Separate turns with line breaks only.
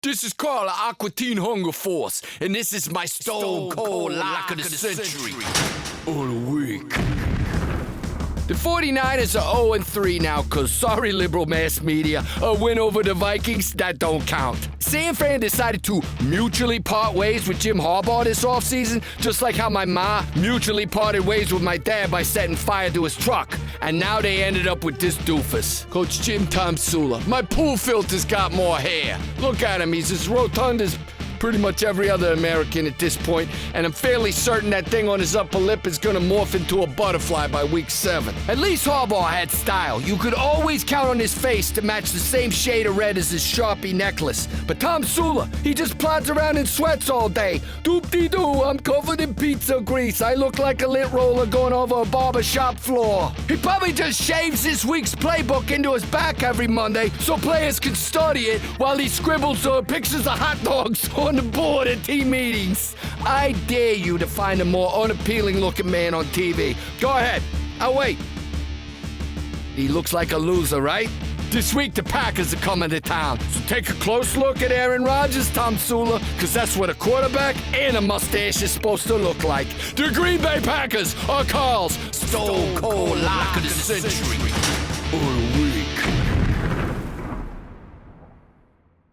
This is Carl of Aqua Teen Hunger Force, and this is my stone cold lock of the century. Or the week. The 49ers are 0-3 now, cause sorry liberal mass media, a win over the Vikings, that don't count. San Fran decided to mutually part ways with Jim Harbaugh this offseason, just like how my ma mutually parted ways with my dad by setting fire to his truck. And now they ended up with this doofus. Coach Jim Tomsula. My pool filter's got more hair. Look at him, he's as rotund as pretty much every other American at this point, and I'm fairly certain that thing on his upper lip is gonna morph into a butterfly by week 7. At least Harbaugh had style. You could always count on his face to match the same shade of red as his Sharpie necklace. But Tomsula, he just plods around in sweats all day. Doop-dee-doo, I'm covered in pizza grease. I look like a lint roller going over a barbershop floor. He probably just shaves this week's playbook into his back every Monday so players can study it while he scribbles pictures of hot dogs on the board at team meetings. I dare you to find a more unappealing looking man on TV. Go ahead. I'll wait. He looks like a loser, right? This week the Packers are coming to town. So take a close look at Aaron Rodgers, Tomsula, because that's what a quarterback and a mustache is supposed to look like. The Green Bay Packers are Carl's stone cold lock of the century. Or a week.